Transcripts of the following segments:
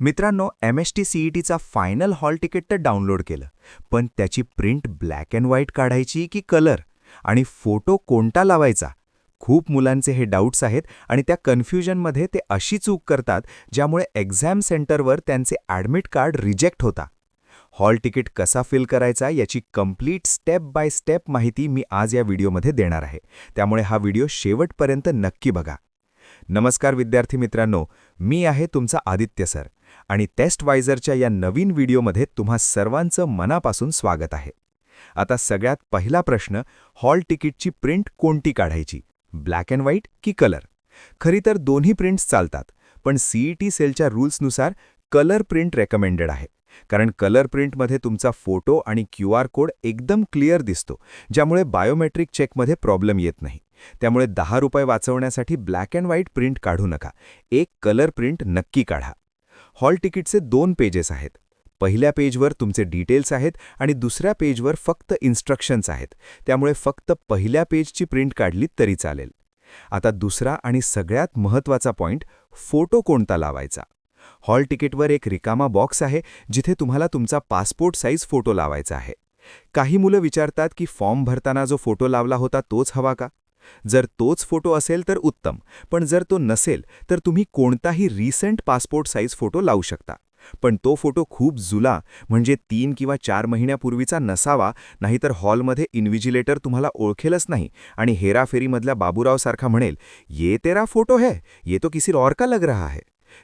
मित्रांनो, MST CETचा final hall ticket तर download केलं, पण त्याची प्रिंट ब्लॅक अँड व्हाईट काढायची की कलर आणि फोटो कोणता लावायचा? खूप मुलांचे हे डाऊट्स आहेत आणि त्या कन्फ्युजनमध्ये ते अशी चूक करतात ज्यामुळे एक्झाम सेंटरवर त्यांचे ॲडमिट कार्ड रिजेक्ट होता. हॉल तिकीट कसा फिल करायचा याची कंप्लीट स्टेप बाय स्टेप माहिती मी आज या व्हिडिओमध्ये देणार आहे. त्यामुळे हा व्हिडिओ शेवटपर्यंत नक्की बघा. नमस्कार विद्यार्थी मित्रांनो, मी आहे तुमचा आदित्य सर आणि टेस्टवायझरच्या या नवीन व्हिडिओमध्ये तुम्हा सर्वांचं मनापासून स्वागत आहे. आता सगळ्यात पहिला प्रश्न, हॉल तिकीटची प्रिंट कोणती काढायची, ब्लॅक अँड व्हाईट की कलर? खरी तर दोन्ही प्रिंट्स चालतात, पण CET सेलच्या रूल्सनुसार कलर प्रिंट रेकमेंडेड आहे. कारण कलर प्रिंटमध्ये तुमचा फोटो आणि QR कोड एकदम क्लिअर दिसतो, ज्यामुळे बायोमेट्रिक चेकमध्ये प्रॉब्लेम येत नाही. त्यामुळे ₹10 वाचवण्यासाठी ब्लॅक अँड व्हाईट प्रिंट काढू नका, एक कलर प्रिंट नक्की काढा. हॉल तिकीटचे 2 पेजेस आहेत. पहिल्या पेजवर तुमचे डिटेल्स आहेत आणि दुसऱ्या पेजवर फक्त इन्स्ट्रक्शन्स आहेत. त्यामुळे फक्त पहिल्या पेजची प्रिंट काढली तरी चालेल. आता दुसरा आणि सगळ्यात महत्त्वाचा पॉइंट, फोटो कोणता लावायचा? हॉल तिकीटवर एक रिकामा बॉक्स आहे जिथे तुम्हाला तुमचा पासपोर्ट साईज फोटो लावायचा आहे. काही मुलं विचारतात की फॉर्म भरताना जो फोटो लावला होता तोच हवा का? जर तोच फोटो असेल तर उत्तम, पण जर तो नसेल तर तुम्ही कोणताही रिसेंट पासपोर्ट साईज फोटो लावू शकता. पण तो फोटो खूप जुना, म्हणजे 3 किंवा 4 महिन्यापूर्वीचा नसावा, नाहीतर हॉलमध्ये इन्व्हिजिलेटर तुम्हाला ओळखेलच नाही आणि हेराफेरीमधल्या बाबूरावसारखा म्हणेल, ये तेरा फोटो है, ये तो किसी और का लग रहा है.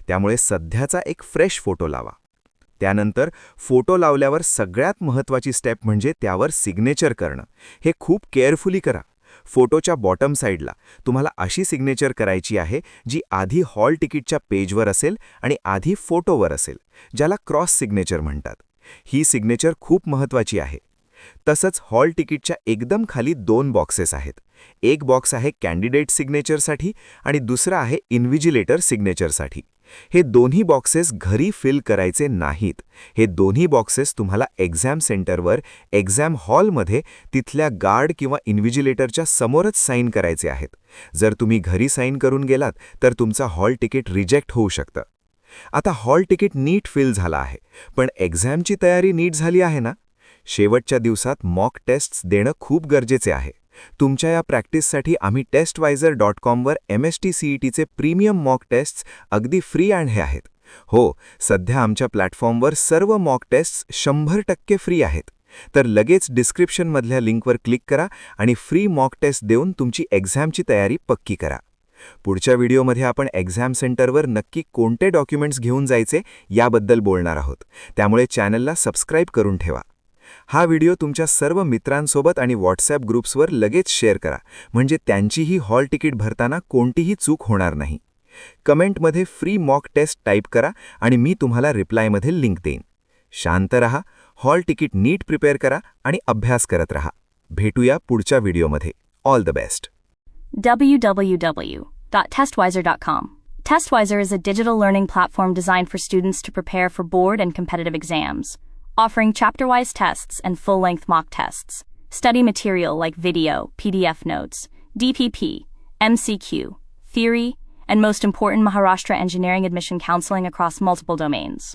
त्यामुळे सध्याचा एक फ्रेश फोटो लावा. त्यानंतर फोटो लावल्यावर सगळ्यात महत्त्वाची स्टेप म्हणजे त्यावर सिग्नेचर करणं. हे खूप केअरफुली करा. फोटोच्या बॉटम साईडला तुम्हाला अशी सिग्नेचर करायची आहे जी आधी हॉल तिकीटच्या पेजवर असेल आणि आधी फोटोवर असेल, ज्याला क्रॉस सिग्नेचर म्हणतात. ही सिग्नेचर खूप महत्त्वाची आहे. तसंच हॉल तिकीटच्या एकदम खाली 2 बॉक्सेस आहेत. एक बॉक्स आहे कॅन्डिडेट सिग्नेचरसाठी आणि दुसरा आहे इन्व्हिजिलेटर सिग्नेचरसाठी. हे दोन्ही बॉक्सेस घरी फिल करायचे नाहीत. हे दोन्ही बॉक्सेस तुम्हाला एक्झाम सेंटरवर, एक्झाम हॉलमध्ये तिथल्या गार्ड किंवा इन्व्हिजिलेटरच्या समोरच साईन करायचे आहेत. जर तुम्ही घरी साईन करून गेलात तर तुमचा हॉल तिकीट रिजेक्ट होऊ शकतं. आता हॉल तिकीट नीट फिल झाला आहे, पण एक्झामची तयारी नीट झाली आहे ना? शेवटच्या दिवसात मॉक टेस्ट्स देणं खूप गरजेचे आहे. तुमच्या या प्रॅक्टिससाठी आम्ही टेस्टवायझर.com वर MST CETचे प्रीमियम मॉक टेस्ट्स अगदी फ्री आणले आहेत. हो, सध्या आमच्या प्लॅटफॉर्मवर सर्व मॉक टेस्ट्स 100% फ्री आहेत. तर लगेच डिस्क्रिप्शनमधल्या लिंकवर क्लिक करा आणि फ्री मॉक टेस्ट देऊन तुमची एक्झामची तयारी पक्की करा. पुढच्या व्हिडिओमध्ये आपण एक्झाम सेंटरवर नक्की कोणते डॉक्युमेंट्स घेऊन जायचे याबद्दल बोलणार आहोत. त्यामुळे चॅनलला सबस्क्राईब करून ठेवा. हा व्हिडिओ तुमच्या सर्व मित्रांसोबत आणि व्हॉट्सॲप ग्रुप्सवर लगेच शेअर करा, म्हणजे त्यांचीही हॉल तिकीट भरताना कोणतीही चूक होणार नाही. कमेंटमध्ये फ्री मॉक टेस्ट टाईप करा आणि मी तुम्हाला रिप्लायमध्ये लिंक देईन. शांत रहा, हॉल तिकीट नीट प्रिपेअर करा आणि अभ्यास करत रहा. भेटूया पुढच्या व्हिडिओमध्ये. All the best. www.testwizer.com. Testwizer is a digital learning platform designed for students to prepare for board and competitive exams, offering chapter-wise tests and full-length mock tests. Study material like video, PDF notes, DPP, MCQ, theory, and most important, Maharashtra engineering admission counseling across multiple domains.